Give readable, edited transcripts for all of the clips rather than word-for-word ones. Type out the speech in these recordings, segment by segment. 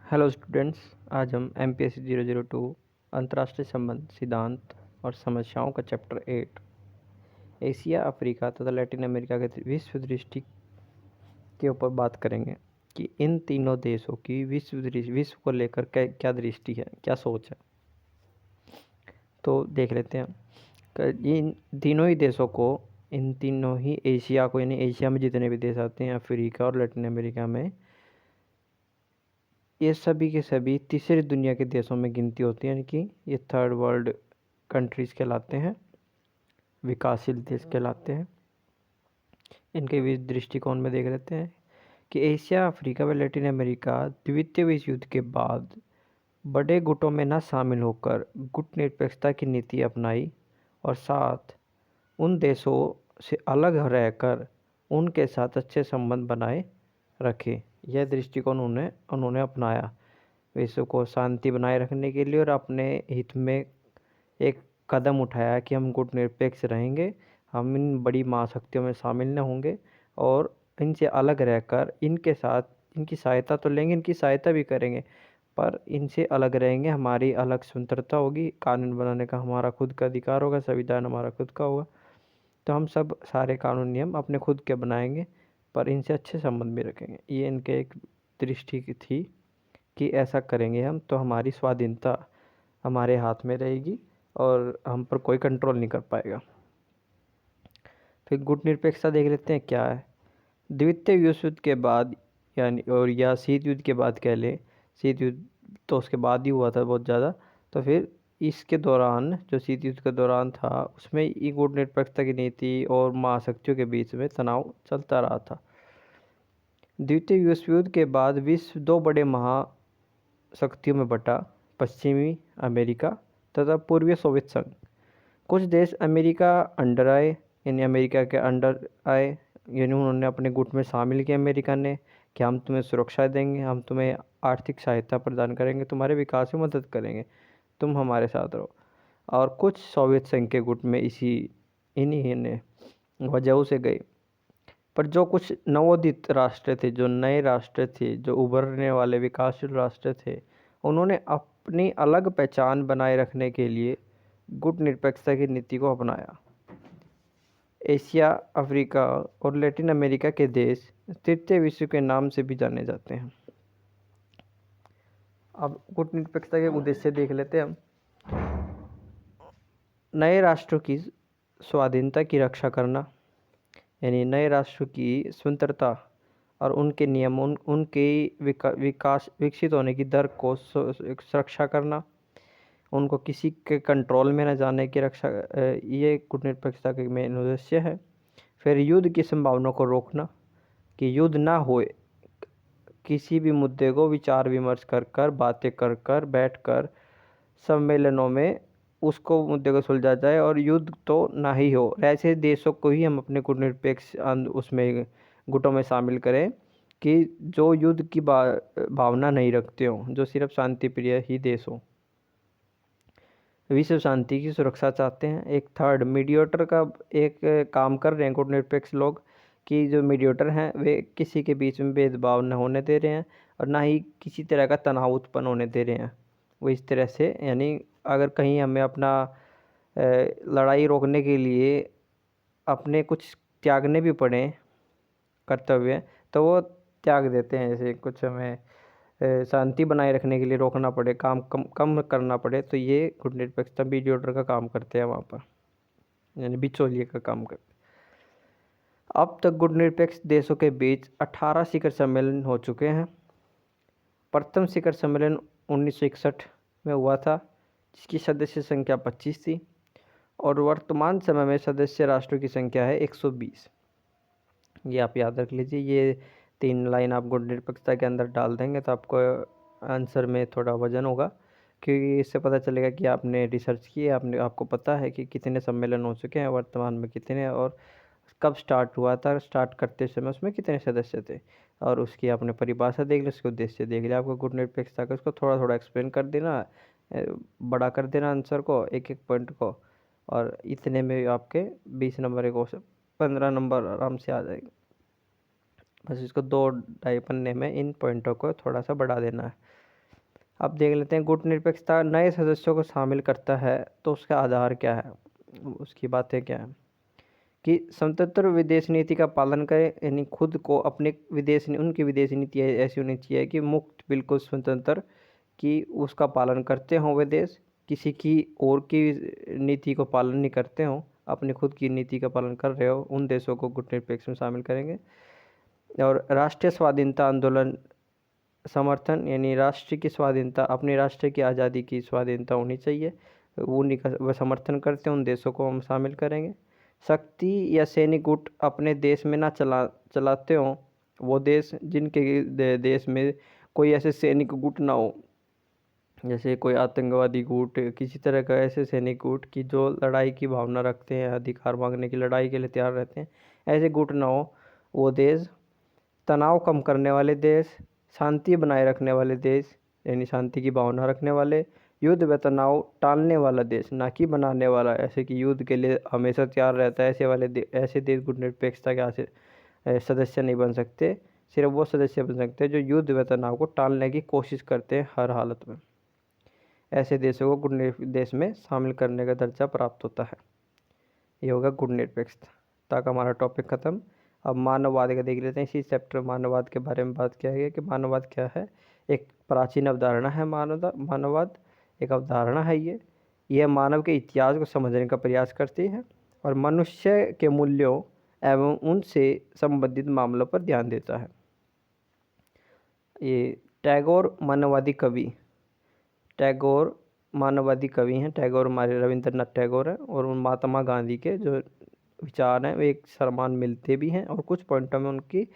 Hello students. आज हम MPSC 002 अंतर्राष्ट्रीय संबंध सिद्धांत और समस्याओं का चैप्टर 8 एशिया, अफ्रीका तथा लैटिन अमेरिका के विश्व दृष्टि के ऊपर बात करेंगे कि इन तीनों देशों की विश्व को लेकर क्या दृष्टि है, क्या सोच है। तो देख लेते हैं इन तीनों ही देशों को, इन तीनों ही एशिया को, यानी एशिया में जितने भी देश आते हैं, अफ्रीका और लैटिन अमेरिका में, ये सभी के सभी तीसरी दुनिया के देशों में गिनती होती है, यानी कि ये थर्ड वर्ल्ड कंट्रीज़ कहलाते हैं, विकासशील देश कहलाते हैं। इनके दृष्टिकोण में देख लेते हैं कि एशिया, अफ्रीका व लैटिन अमेरिका द्वितीय विश्व युद्ध के बाद बड़े गुटों में न शामिल होकर गुट निरपेक्षता की नीति अपनाई और साथ उन देशों से अलग रहकर उनके साथ अच्छे संबंध बनाए रखे। यह दृष्टिकोण उन्होंने अपनाया विश्व को शांति बनाए रखने के लिए और अपने हित में एक कदम उठाया कि हम गुटनिरपेक्ष रहेंगे, हम इन बड़ी महाशक्तियों में शामिल न होंगे और इनसे अलग रहकर इनके साथ इनकी सहायता तो लेंगे, इनकी सहायता भी करेंगे, पर इनसे अलग रहेंगे। हमारी अलग स्वतंत्रता होगी, कानून बनाने का हमारा खुद का अधिकार होगा, संविधान हमारा खुद का होगा। तो हम सब सारे कानून नियम अपने खुद के बनाएंगे, पर इनसे अच्छे संबंध भी रखेंगे। ये इनके एक दृष्टि की थी कि ऐसा करेंगे हम तो हमारी स्वाधीनता हमारे हाथ में रहेगी और हम पर कोई कंट्रोल नहीं कर पाएगा। फिर गुटनिरपेक्षता देख लेते हैं क्या है। द्वितीय विश्व युद्ध के बाद, यानी और या शीत युद्ध के बाद कह लें, शीत युद्ध तो उसके बाद ही हुआ था बहुत ज़्यादा, तो फिर इसके दौरान, जो शीत युद्ध के दौरान था, उसमें ये गुटनिरपेक्षता की नीति और महाशक्तियों के बीच में तनाव चलता रहा था। द्वितीय विश्व युद्ध के बाद विश्व दो बड़े महाशक्तियों में बटा, पश्चिमी अमेरिका तथा पूर्वी सोवियत संघ। कुछ देश अमेरिका अंडर आए, यानी अमेरिका के अंडर आए, यानी उन्होंने अपने गुट में शामिल किया अमेरिका ने कि हम तुम्हें सुरक्षा देंगे, हम तुम्हें आर्थिक सहायता प्रदान करेंगे, तुम्हारे विकास में मदद करेंगे, तुम हमारे साथ रहो। और कुछ सोवियत संघ के गुट में इन्हीं ने वजहों से गए। पर जो कुछ नवोदित राष्ट्र थे, जो नए राष्ट्र थे, जो उभरने वाले विकासशील राष्ट्र थे, उन्होंने अपनी अलग पहचान बनाए रखने के लिए गुट निरपेक्षता की नीति को अपनाया। एशिया, अफ्रीका और लैटिन अमेरिका के देश तृतीय विश्व के नाम से भी जाने जाते हैं। अब गुट निरपेक्षता के उद्देश्य देख लेते हैं हम। नए राष्ट्रों की स्वाधीनता की रक्षा करना, यानी नए राष्ट्र की स्वतंत्रता और उनके नियम, उनके विकास विकसित होने की दर को सुरक्षा करना, उनको किसी के कंट्रोल में न जाने की रक्षा, ये गुटनिरपेक्षता का मेन उद्देश्य है। फिर युद्ध की संभावना को रोकना, कि युद्ध ना होए, किसी भी मुद्दे को विचार विमर्श कर बातें कर बैठ कर सम्मेलनों में उसको मुद्दे को सुलझा जाए और युद्ध तो ना ही हो। ऐसे देशों को ही हम अपने गुटनिरपेक्ष उसमें गुटों में शामिल करें कि जो युद्ध की भावना नहीं रखते हों, जो सिर्फ शांति प्रिय ही देश हो, विश्व शांति की सुरक्षा चाहते हैं। एक थर्ड मीडिएटर का एक काम कर रहे हैं गुटनिरपेक्ष लोग, कि जो मीडिएटर हैं वे किसी के बीच में भेदभाव न होने दे रहे हैं और ना ही किसी तरह का तनाव उत्पन्न होने दे रहे हैं। वो इस तरह से, यानी अगर कहीं हमें अपना लड़ाई रोकने के लिए अपने कुछ त्यागने भी पड़े कर्तव्य, तो वो त्याग देते हैं। जैसे कुछ हमें शांति बनाए रखने के लिए रोकना पड़े, काम कम करना पड़े, तो ये गुटनिरपेक्षता मीडिएटर का काम करते हैं वहाँ पर, यानी बिचौलिए का काम करते हैं। अब तक गुटनिरपेक्ष देशों के बीच 18 शिखर सम्मेलन हो चुके हैं। प्रथम शिखर सम्मेलन 1961 में हुआ था, जिसकी सदस्य संख्या 25 थी और वर्तमान समय में सदस्य राष्ट्रों की संख्या है 120। ये आप याद रख लीजिए। ये 3 लाइन आप गुटनिरपेक्षता के अंदर डाल देंगे तो आपको आंसर में थोड़ा वजन होगा, क्योंकि इससे पता चलेगा कि आपने रिसर्च की है, आपको पता है कि कितने सम्मेलन हो चुके हैं, वर्तमान में कितने, और कब स्टार्ट हुआ था, स्टार्ट करते समय उसमें कितने सदस्य थे, और उसकी आपने परिभाषा देख ली, उसके उद्देश्य देख लिया। आपको गुटनिरपेक्षता का उसको थोड़ा थोड़ा एक्सप्लेन कर देना, बड़ा कर देना आंसर को, एक एक पॉइंट को, और इतने में आपके 20 नंबर को 15 नंबर आराम से आ जाएंगे। बस इसको 2 ढाई पन्ने में इन पॉइंटों को थोड़ा सा बढ़ा देना है। अब देख लेते हैं गुट निरपेक्षता नए सदस्यों को शामिल करता है तो उसका आधार क्या है, उसकी बातें क्या है कि स्वतंत्र विदेश नीति का पालन करें, यानी खुद को अपने उनकी विदेश नीति ऐसी होनी चाहिए कि मुक्त बिल्कुल स्वतंत्र, कि उसका पालन करते हों वे देश, किसी की और की नीति को पालन नहीं करते हों, अपनी खुद की नीति का पालन कर रहे हो, उन देशों को गुट निरपेक्ष में शामिल करेंगे। और राष्ट्रीय स्वाधीनता आंदोलन समर्थन, यानी राष्ट्र की स्वाधीनता, अपने राष्ट्र की आज़ादी की स्वाधीनता होनी चाहिए, वो वह समर्थन करते हैं, उन देशों को हम शामिल करेंगे। शक्ति या सैनिक गुट अपने देश में ना चलाते हों, वो देश जिनके देश में कोई ऐसे सैनिक गुट ना हो, जैसे कोई आतंकवादी गुट, किसी तरह का ऐसे सैनिक गुट कि जो लड़ाई की भावना रखते हैं, अधिकार मांगने की, लड़ाई के लिए तैयार रहते हैं, ऐसे गुट ना हो वो देश। तनाव कम करने वाले देश, शांति बनाए रखने वाले देश, यानी शांति की भावना रखने वाले, युद्ध व तनाव टालने वाला देश, ना कि बनाने वाला, ऐसे कि युद्ध के लिए हमेशा तैयार रहता है, ऐसे देश गुट निरपेक्षता के सदस्य नहीं बन सकते। सिर्फ वो सदस्य बन सकते हैं जो युद्ध व तनाव को टालने की कोशिश करते हैं हर हालत में। ऐसे देशों को गुट देश में शामिल करने का दर्जा प्राप्त होता है। ये होगा गुट निरपेक्षता का हमारा टॉपिक खत्म। अब मानववाद का देख लेते हैं। इसी चैप्टर मानववाद के बारे में बात किया गया कि मानववाद क्या है। एक प्राचीन अवधारणा है मानववाद, एक अवधारणा है यह मानव के इतिहास को समझने का प्रयास करती है और मनुष्य के मूल्यों एवं उनसे संबंधित मामलों पर ध्यान देता है। ये टैगोर मानववादी कवि हैं। टैगोर हमारे रविंद्रनाथ टैगोर हैं, और उन महात्मा गांधी के जो विचार हैं वे एक समान मिलते भी हैं और कुछ पॉइंटों में उनकी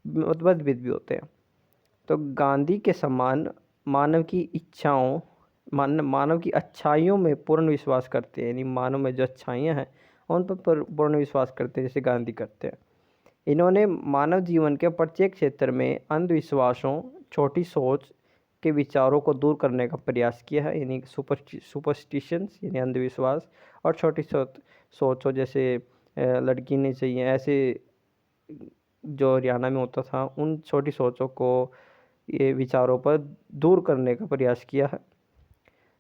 मतभेद भी होते हैं। तो गांधी के समान मानव की अच्छाइयों में पूर्ण विश्वास करते हैं, यानी मानव में जो अच्छाइयाँ हैं उन पर पूर्ण विश्वास करते हैं, जैसे गांधी करते हैं। इन्होंने मानव जीवन के प्रत्येक क्षेत्र में अंधविश्वासों, छोटी सोच के विचारों को दूर करने का प्रयास किया है, यानी सुपरस्टिशंस यानी अंधविश्वास, और छोटी सोच हो, जैसे लड़की नहीं चाहिए, ऐसे जो हरियाणा में होता था, उन छोटी सोचों को, ये विचारों पर दूर करने का प्रयास किया है।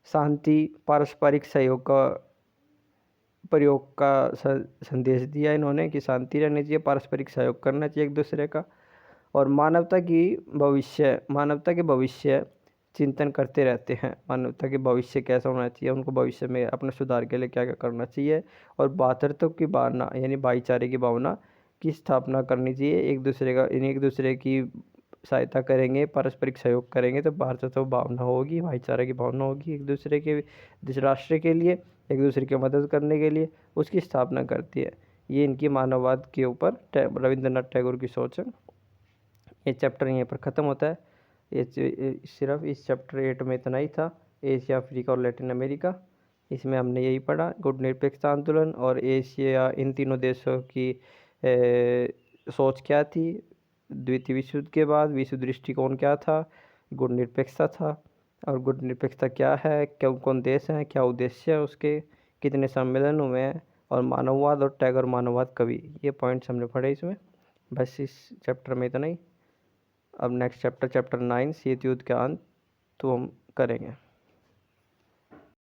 शांति, पारस्परिक सहयोग का प्रयोग का संदेश दिया इन्होंने कि शांति रहनी चाहिए, पारस्परिक सहयोग करना चाहिए एक दूसरे का, और मानवता के भविष्य चिंतन करते रहते हैं। मानवता के भविष्य कैसा होना चाहिए, उनको भविष्य में अपने सुधार के लिए क्या क्या करना चाहिए, और भ्रातृत्व की भावना यानी भाईचारे की भावना की स्थापना करनी चाहिए। एक दूसरे की सहायता करेंगे, पारस्परिक सहयोग करेंगे तो भ्रातृत्व भावना होगी, भाईचारे की भावना होगी। एक दूसरे के जिस राष्ट्र के लिए एक दूसरे की मदद करने के लिए उसकी स्थापना करती है। ये इनकी मानववाद के ऊपर रविंद्रनाथ टैगोर की सोच है। ये चैप्टर यहीं पर ख़त्म होता है। ये सिर्फ इस चैप्टर 8 में इतना ही था, एशिया, अफ्रीका और लैटिन अमेरिका। इसमें हमने यही पढ़ा, गुट निरपेक्षता आंदोलन और एशिया, इन तीनों देशों की सोच क्या थी, द्वितीय विश्व युद्ध के बाद विश्व दृष्टिकोण क्या था, गुट निरपेक्षता था, और गुट निरपेक्षता क्या है, कौन कौन देश हैं, क्या उद्देश्य है उसके, कितने सम्मेलन हुए हैं, और मानववाद और टैगोर मानववाद कवि, ये पॉइंट्स हमने पढ़े इसमें। बस इस चैप्टर में इतना ही। अब नेक्स्ट चैप्टर 9 शीत युद्ध का अंत तो हम करेंगे।